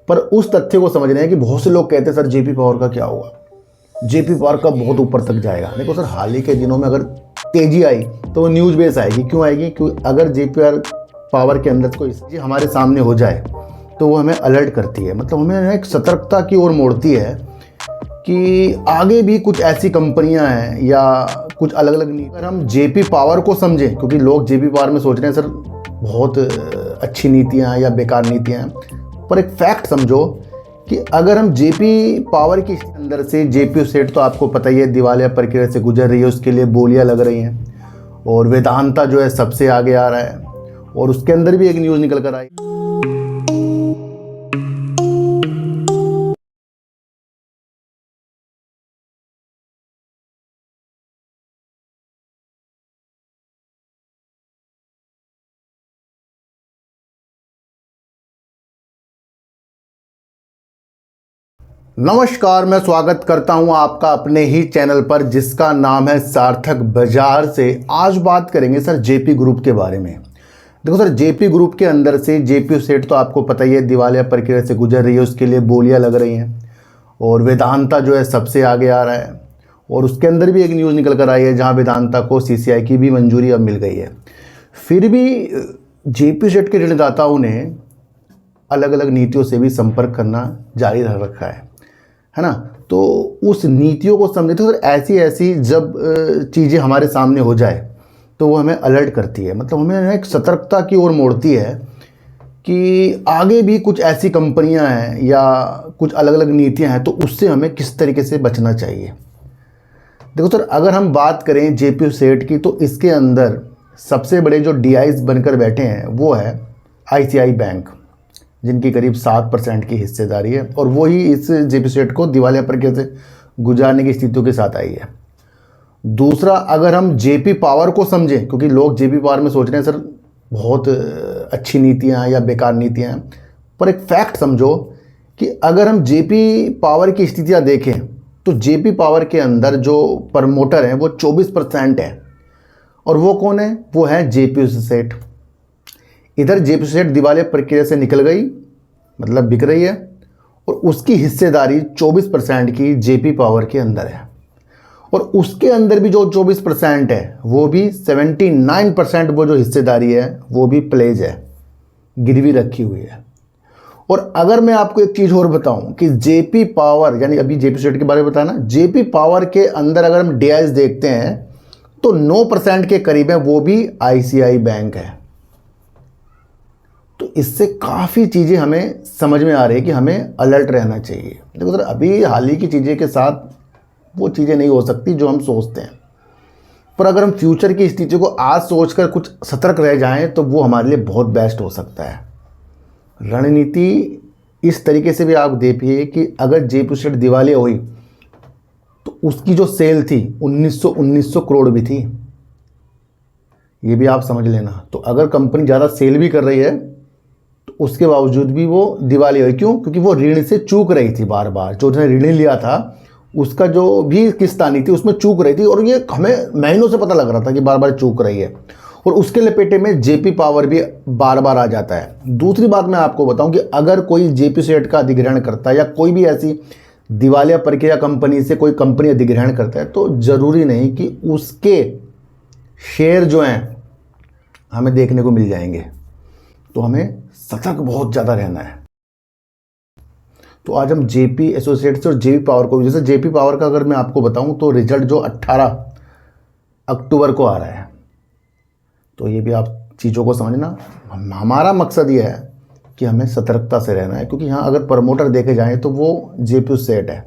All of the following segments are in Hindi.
पर उस तथ्य को समझ रहे हैं कि बहुत से लोग कहते हैं सर जेपी पावर का क्या होगा, जेपी पावर का बहुत ऊपर तक जाएगा। देखो सर, हाल ही के दिनों में अगर तेजी आई तो वो न्यूज़ बेस आएगी। क्यों आएगी? क्योंकि अगर जेपी पावर के अंदर कोई चीज़ हमारे सामने हो जाए तो वो हमें अलर्ट करती है, मतलब हमें एक सतर्कता की ओर मोड़ती है कि आगे भी कुछ ऐसी कंपनियां हैं या कुछ अलग अलग नीति। अगर हम जेपी पावर को समझें, क्योंकि लोग जेपी पावर में सोच रहे हैं सर बहुत अच्छी नीतियां या बेकार नीतियां हैं, पर एक फैक्ट समझो कि अगर हम जेपी पावर के अंदर से, जेपी सेट तो आपको पता ही है दिवालिया प्रक्रिया से गुजर रही है, उसके लिए बोलियां लग रही हैं और वेदांता जो है सबसे आगे आ रहा है, और उसके अंदर भी एक न्यूज़ निकल कर आई। नमस्कार, मैं स्वागत करता हूं आपका अपने ही चैनल पर जिसका नाम है सार्थक बाजार से। आज बात करेंगे सर जेपी ग्रुप के बारे में। देखो सर, जेपी ग्रुप के अंदर से जेपी सेट तो आपको पता ही है दिवालिया प्रक्रिया से गुजर रही है, उसके लिए बोलियां लग रही हैं और वेदांता जो है सबसे आगे आ रहा है, और उसके अंदर भी एक न्यूज़ निकल कर आई है जहाँ वेदांता को सीसीआई की भी मंजूरी अब मिल गई है। फिर भी जेपी सेट के ऋणदाताओं ने अलग अलग नीतियों से भी संपर्क करना जारी रख रखा है ना। तो उस नीतियों को समझे तो सर ऐसी जब चीज़ें हमारे सामने हो जाए तो वो हमें अलर्ट करती है, मतलब हमें एक सतर्कता की ओर मोड़ती है कि आगे भी कुछ ऐसी कंपनियां हैं या कुछ अलग अलग नीतियां हैं, तो उससे हमें किस तरीके से बचना चाहिए। देखो सर, अगर हम बात करें जेपी सेट की तो इसके अंदर सबसे बड़े जो डीआईज बनकर बैठे हैं वो है आईसीआई बैंक, जिनकी करीब 7% की हिस्सेदारी है, और वही इस जेपी सेट को दिवालिया प्रक्रिया से गुजारने की स्थितियों के साथ आई है। दूसरा, अगर हम जेपी पावर को समझें, क्योंकि लोग जेपी पावर में सोच रहे हैं सर बहुत अच्छी नीतियां या बेकार नीतियां हैं, पर एक फैक्ट समझो कि अगर हम जेपी पावर की स्थितियां देखें तो जेपी पावर के अंदर जो प्रमोटर हैं वो 24% है, और वो कौन है? वो है जेपी सेट। इधर जेपी सेट दिवालिया प्रक्रिया से निकल गई, मतलब बिक रही है, और उसकी हिस्सेदारी 24% की जेपी पावर के अंदर है, और उसके अंदर भी जो 24% है वो भी 79% वो जो हिस्सेदारी है वो भी प्लेज है, गिरवी रखी हुई है। और अगर मैं आपको एक चीज़ और बताऊं कि जेपी पावर, यानी अभी जेपी सेट के बारे में बताना, जेपी पावर के अंदर अगर हम डीआईएस देखते हैं तो 9% के करीब है, वो भी आईसीआई बैंक है। तो इससे काफ़ी चीज़ें हमें समझ में आ रही है कि हमें अलर्ट रहना चाहिए। देखो सर, अभी हाल ही की चीज़ें के साथ वो चीज़ें नहीं हो सकती जो हम सोचते हैं, पर अगर हम फ्यूचर की स्थिति को आज सोचकर कुछ सतर्क रह जाएं तो वो हमारे लिए बहुत बेस्ट हो सकता है। रणनीति इस तरीके से भी आप देखिए कि अगर जेपी सेट दिवालिया हुई तो उसकी जो सेल थी 1900 करोड़ भी थी, ये भी आप समझ लेना। तो अगर कंपनी ज़्यादा सेल भी कर रही है तो उसके बावजूद भी वो दिवालिया हुई। क्यों? क्योंकि वो ऋण से चूक रही थी, बार बार जो उसने ऋण लिया था उसका जो भी किस्त आनी थी उसमें चूक रही थी, और ये हमें महीनों से पता लग रहा था कि बार बार चूक रही है, और उसके लपेटे में जेपी पावर भी बार बार आ जाता है। दूसरी बात मैं आपको बताऊं कि अगर कोई जेपी सेट का अधिग्रहण करता है या कोई भी ऐसी दिवालिया प्रक्रिया कंपनी से कोई कंपनी अधिग्रहण करता है तो ज़रूरी नहीं कि उसके शेयर जो हैं हमें देखने को मिल जाएंगे, तो हमें सतर्क बहुत ज़्यादा रहना है। तो आज हम जेपी एसोसिएट्स और जेपी पावर को, जैसे जेपी पावर का अगर मैं आपको बताऊं तो रिजल्ट जो 18 अक्टूबर को आ रहा है, तो ये भी आप चीज़ों को समझना। हमारा मकसद ये है कि हमें सतर्कता से रहना है, क्योंकि यहाँ अगर प्रमोटर देखे जाएँ तो वो जेपी सेट है,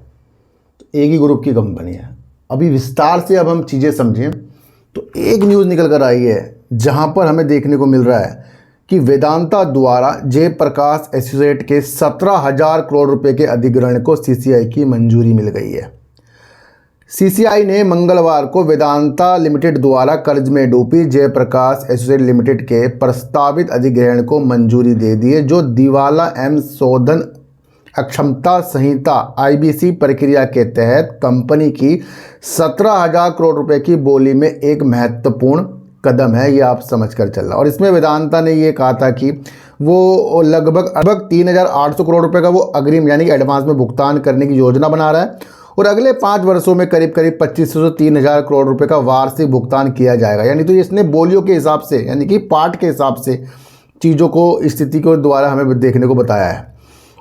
तो एक ही ग्रुप की कंपनी है। अभी विस्तार से अब हम चीज़ें समझें तो एक न्यूज़ निकल कर आई है जहाँ पर हमें देखने को मिल रहा है कि वेदांता द्वारा जयप्रकाश एसोसिएट के 17,000 करोड़ रुपए के अधिग्रहण को सीसीआई की मंजूरी मिल गई है। सीसीआई ने मंगलवार को वेदांता लिमिटेड द्वारा कर्ज में डूबी जयप्रकाश एसोसिएट लिमिटेड के प्रस्तावित अधिग्रहण को मंजूरी दे दी है, जो दिवाला एवं शोधन अक्षमता संहिता आईबीसी प्रक्रिया के तहत कंपनी की 17,000 करोड़ रुपए की बोली में एक महत्वपूर्ण कदम है, ये आप समझ कर चलना। और इसमें वेदांता ने ये कहा था कि वो लगभग 3,800 करोड़ रुपए का वो अग्रिम यानी कि एडवांस में भुगतान करने की योजना बना रहा है और अगले 5 वर्षों में करीब 2500 से 3,000 करोड़ रुपए का वार्षिक भुगतान किया जाएगा। यानी तो इसने बोलियों के हिसाब से यानी कि पार्ट के हिसाब से चीज़ों को स्थिति के द्वारा हमें देखने को बताया है।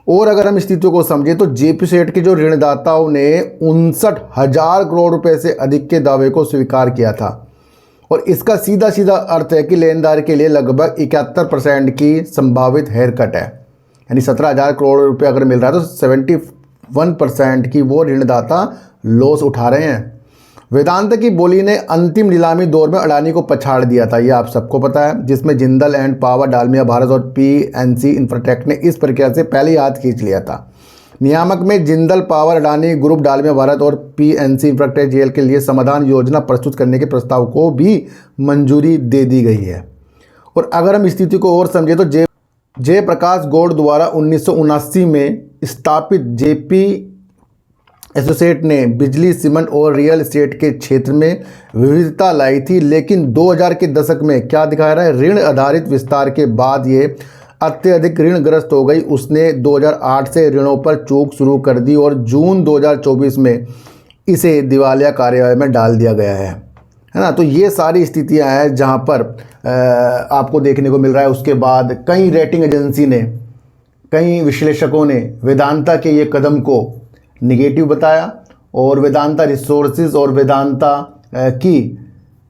और अगर हम स्थितियों को समझें तो जेपी सेठ के जो ऋणदाताओं ने 59,000 करोड़ रुपए से अधिक के दावे को स्वीकार किया था और इसका सीधा सीधा अर्थ है कि लेनदार के लिए लगभग 71% की संभावित हेयर कट है। यानी 17,000 करोड़ रुपए अगर मिल रहा है तो 71% की वो ऋणदाता लॉस उठा रहे हैं। वेदांता की बोली ने अंतिम नीलामी दौर में अडानी को पछाड़ दिया था, ये आप सबको पता है, जिसमें जिंदल एंड पावर, डालमिया भारत और पीएनसी इंफ्राटेक ने इस प्रक्रिया से पहले ही हाथ खींच लिया था। नियामक में जिंदल पावर, अडानी ग्रुप, डालमिया भारत और पीएनसी इंफ्राटेक जेल के लिए समाधान योजना प्रस्तुत करने के प्रस्ताव को भी मंजूरी दे दी गई है। और अगर हम स्थिति को और समझे तो जयप्रकाश गौड़ द्वारा 1979 में स्थापित जेपी एसोसिएट ने बिजली, सीमेंट और रियल एस्टेट के क्षेत्र में विविधता लाई थी, लेकिन 2000 के दशक में क्या दिखा रहा है, ऋण आधारित विस्तार के बाद ये अत्यधिक ऋणग्रस्त हो गई। उसने 2008 से ऋणों पर चूक शुरू कर दी और जून 2024 में इसे दिवालिया कार्यवाही में डाल दिया गया है ना। तो ये सारी स्थितियां हैं जहां पर आपको देखने को मिल रहा है। उसके बाद कई रेटिंग एजेंसी ने, कई विश्लेषकों ने वेदांता के ये कदम को निगेटिव बताया और वेदांता रिसोर्सेज और वेदांता की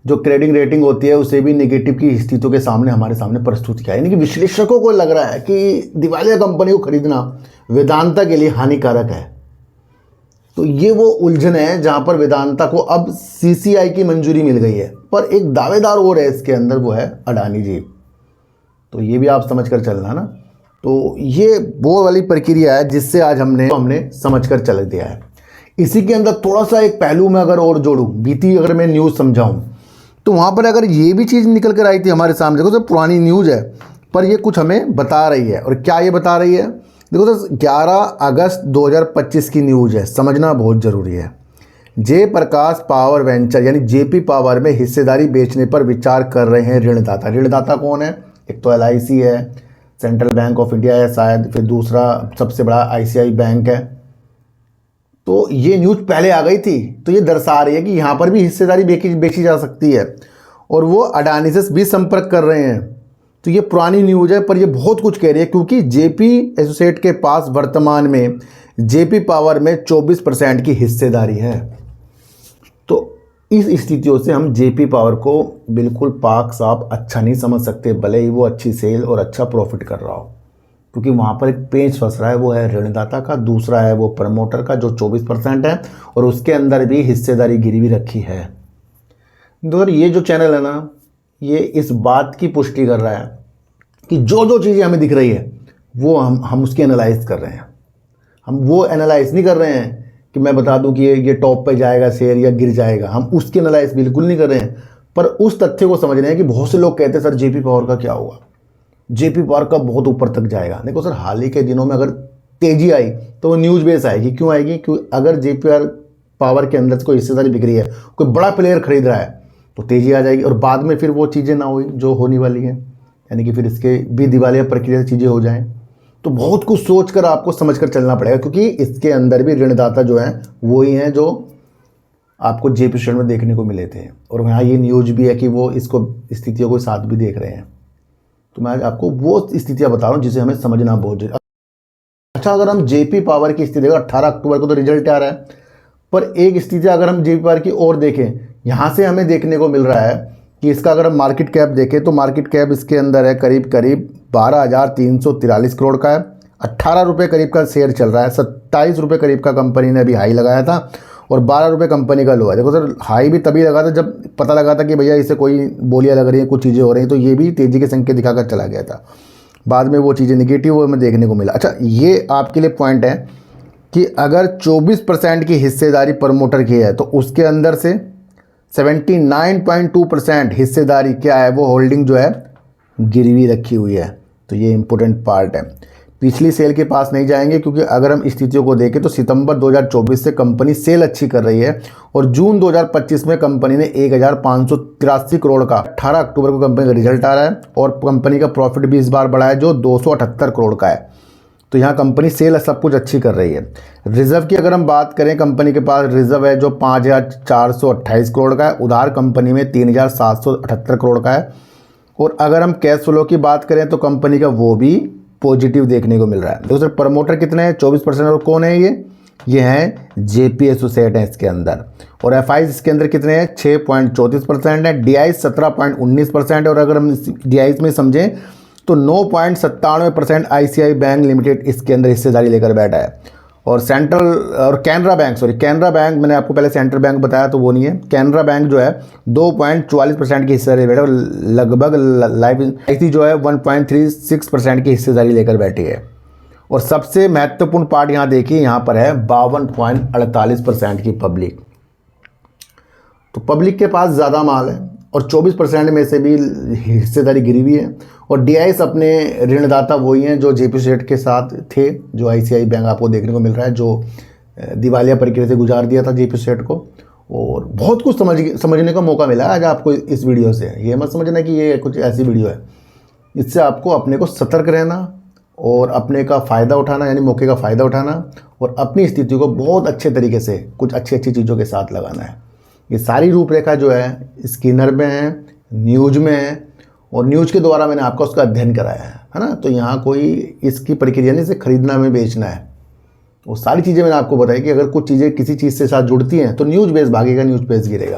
जो क्रेडिट रेटिंग होती है उसे भी नेगेटिव की स्थितियों के सामने हमारे सामने प्रस्तुत किया। यानी कि विश्लेषकों को लग रहा है कि दिवालिया कंपनी को खरीदना वेदांता के लिए हानिकारक है। तो ये वो उलझन है जहां पर वेदांता को अब सीसीआई की मंजूरी मिल गई है, पर एक दावेदार और है इसके अंदर, वो है अडानी जी। तो ये भी आप समझ कर चलना ना। तो ये वो वाली प्रक्रिया है जिससे आज हमने समझ कर चल दिया है। इसी के अंदर थोड़ा सा एक पहलू में अगर और जोड़ूं, बीती अगर मैं न्यूज़ समझाऊं तो वहाँ पर अगर ये भी चीज़ निकल कर आई थी हमारे सामने, देखो सर पुरानी न्यूज़ है पर ये कुछ हमें बता रही है। और क्या ये बता रही है, देखो सर 11 अगस्त 2025 की न्यूज़ है, समझना बहुत ज़रूरी है। जयप्रकाश पावर वेंचर यानी जेपी पावर में हिस्सेदारी बेचने पर विचार कर रहे हैं ऋणदाता। ऋणदाता कौन है, एक तो LIC है, सेंट्रल बैंक ऑफ इंडिया है शायद, फिर दूसरा सबसे बड़ा ICICI बैंक है। तो ये न्यूज़ पहले आ गई थी, तो ये दर्शा रही है कि यहाँ पर भी हिस्सेदारी बेची जा सकती है और वो अडानी से भी संपर्क कर रहे हैं। तो ये पुरानी न्यूज़ है पर ये बहुत कुछ कह रही है, क्योंकि जेपी एसोसिएट के पास वर्तमान में जेपी पावर में 24% की हिस्सेदारी है। तो इस स्थितियों से हम जेपी पावर को बिल्कुल पाक साफ अच्छा नहीं समझ सकते, भले ही वो अच्छी सेल और अच्छा प्रॉफिट कर रहा हो, क्योंकि वहाँ पर एक पेंच फंस रहा है, वो है ऋणदाता का, दूसरा है वो प्रमोटर का जो 24% है और उसके अंदर भी हिस्सेदारी गिरवी रखी है। दोस्तों ये जो चैनल है ना, ये इस बात की पुष्टि कर रहा है कि जो जो चीज़ें हमें दिख रही है वो हम उसकी एनालाइज कर रहे हैं। हम वो एनालाइज नहीं कर रहे हैं कि मैं बता दूं कि ये टॉप पे जाएगा शेयर या गिर जाएगा, हम उसकी एनालाइज बिल्कुल नहीं कर रहे हैं, पर उस तथ्य को समझ रहे हैं कि बहुत से लोग कहते हैं सर जेपी पावर का क्या होगा, जेपी पावर का बहुत ऊपर तक जाएगा। देखो सर हाल ही के दिनों में अगर तेजी आई तो वो न्यूज़ बेस आएगी। क्यों आएगी, क्योंकि अगर जेपी पावर के अंदर से कोई हिस्सेदारी बिक रही है, कोई बड़ा प्लेयर खरीद रहा है तो तेजी आ जाएगी और बाद में फिर वो चीज़ें ना हुई जो होने वाली हैं, यानी कि फिर इसके भी दिवालिया प्रक्रिया से चीज़ें हो जाएं। तो बहुत कुछ सोच कर आपको समझ कर चलना पड़ेगा, क्योंकि इसके अंदर भी ऋणदाता जो हैं वो ही हैं जो आपको जेपी शेयर में देखने को मिले थे। और वहाँ ये न्यूज़ भी है कि वो इसको स्थितियों को साथ भी देख रहे हैं। तो मैं आज आपको वो स्थितियाँ बता रहा हूँ जिसे हमें समझना बहुत जरूरी। अच्छा, अगर हम जेपी पावर की स्थिति देखें, 18 अक्टूबर को तो रिजल्ट आ रहा है, पर एक स्थिति अगर हम जेपी पावर की और देखें, यहाँ से हमें देखने को मिल रहा है कि इसका अगर हम मार्केट कैप देखें तो मार्केट कैप इसके अंदर है करीब 12,343 करोड़ का है। 18 रुपये करीब का शेयर चल रहा है। 27 रुपये करीब का कंपनी ने अभी हाई लगाया था और 12 रुपये कंपनी का लो है। देखो सर हाई भी तभी लगा था जब पता लगा था कि भैया इसे कोई बोलियां लग रही हैं, कुछ चीज़ें हो रही हैं, तो ये भी तेज़ी के संकेत दिखाकर चला गया था। बाद में वो चीज़ें निगेटिव हमें देखने को मिला। अच्छा, ये आपके लिए पॉइंट है कि अगर 24% की हिस्सेदारी प्रमोटर की है तो उसके अंदर से 79.2% हिस्सेदारी क्या है, वो होल्डिंग जो है गिरवी रखी हुई है। तो ये इंपॉर्टेंट पार्ट है। पिछली सेल के पास नहीं जाएंगे, क्योंकि अगर हम स्थितियों को देखें तो सितंबर 2024 से कंपनी सेल अच्छी कर रही है और जून 2025 में कंपनी ने 1583 करोड़ का 18 अक्टूबर को कंपनी का रिजल्ट आ रहा है और कंपनी का प्रॉफिट भी इस बार बढ़ा है जो 278 करोड़ का है। तो यहाँ कंपनी सेल सब कुछ अच्छी कर रही है। रिजर्व की अगर हम बात करें, कंपनी के पास रिजर्व है जो 5428 करोड़ का है, उधार कंपनी में 3778 करोड़ का है। और अगर हम कैश फ्लो की बात करें तो कंपनी का वो भी पॉजिटिव देखने को मिल रहा है। दूसरे प्रमोटर कितने हैं? 24%। और कौन है ये हैं जेपी एसोसिएट हैं इसके अंदर। और एफआईज इसके अंदर कितने हैं? 6.34% है। डीआईज 17.19% है। और अगर हम डीआईज में समझें तो 9.97% आईसीआई बैंक लिमिटेड इसके अंदर हिस्सेदारी लेकर बैठा है। और सेंट्रल और कैनरा बैंक मैंने आपको पहले सेंट्रल बैंक बताया तो वो नहीं है। कैनरा बैंक जो है 2.44% की हिस्सेदारी बैठा है। लगभग लाइफ आईसी जो है 1.36% की हिस्सेदारी लेकर बैठी है। और सबसे महत्वपूर्ण पार्ट यहाँ देखिए, यहाँ पर है 52.48% की पब्लिक। तो पब्लिक के पास ज़्यादा माल है और 24% में से भी हिस्सेदारी गिरी हुई है। और डीआईएस अपने ऋणदाता वही हैं जो जेपी सेठ के साथ थे, जो आईसीआई बैंक आपको देखने को मिल रहा है, जो दिवालिया प्रक्रिया से गुजार दिया था जेपी सेठ को। और बहुत कुछ समझने का मौका मिला आज आपको इस वीडियो से। ये मत समझना कि ये कुछ ऐसी वीडियो है, इससे आपको अपने को सतर्क रहना और अपने का फ़ायदा उठाना, यानी मौके का फ़ायदा उठाना और अपनी स्थिति को बहुत अच्छे तरीके से कुछ अच्छी अच्छी चीज़ों के साथ लगाना है। ये सारी रूपरेखा जो है स्किनर में है, न्यूज में है और न्यूज के द्वारा मैंने आपका उसका अध्ययन कराया है ना। तो यहाँ कोई इसकी प्रक्रिया नहीं से खरीदना में बेचना है। वो सारी चीज़ें मैंने आपको बताई कि अगर कुछ चीज़ें किसी चीज़ से साथ जुड़ती हैं तो न्यूज बेस भागेगा, न्यूज बेस गिरेगा।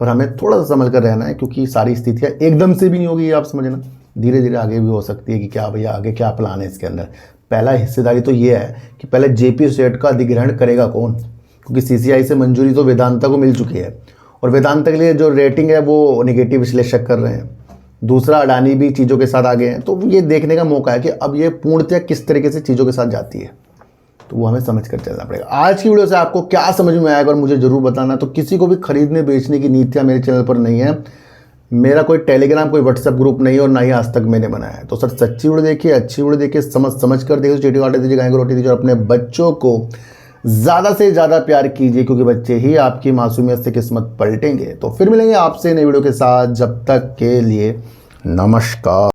पर हमें थोड़ा सा समझ कर रहना है, क्योंकि सारी स्थितियाँ एकदम से भी नहीं होगी, आप समझना, धीरे धीरे आगे भी हो सकती है कि क्या भैया आगे क्या प्लान है इसके अंदर। पहला हिस्सेदारी तो ये है कि पहले जेपी सेठ का अधिग्रहण करेगा कौन, क्योंकि सीसीआई से मंजूरी तो वेदांता को मिल चुकी है और वेदांता के लिए जो रेटिंग है वो नेगेटिव विश्लेषक कर रहे हैं। दूसरा, अडानी भी चीज़ों के साथ आगे हैं। तो ये देखने का मौका है कि अब ये पूर्णतः किस तरीके से चीज़ों के साथ जाती है, तो वो हमें समझ कर चलना पड़ेगा। आज की वीडियो से आपको क्या समझ में आएगा और मुझे ज़रूर बताना। तो किसी को भी खरीदने बेचने की नीतियाँ मेरे चैनल पर नहीं है। मेरा कोई टेलीग्राम, कोई व्हाट्सएप ग्रुप नहीं है और ना ही आज तक मैंने बनाया है। तो सर सच्ची वीडियो देखिए, अच्छी वीडियो देखिए, समझ कर देखिए, चीटी काटे दीजिए, गाय को रोटी दीजिए और अपने बच्चों को ज़्यादा से ज़्यादा प्यार कीजिए, क्योंकि बच्चे ही आपकी मासूमियत से किस्मत पलटेंगे। तो फिर मिलेंगे आपसे नई वीडियो के साथ, जब तक के लिए नमस्कार।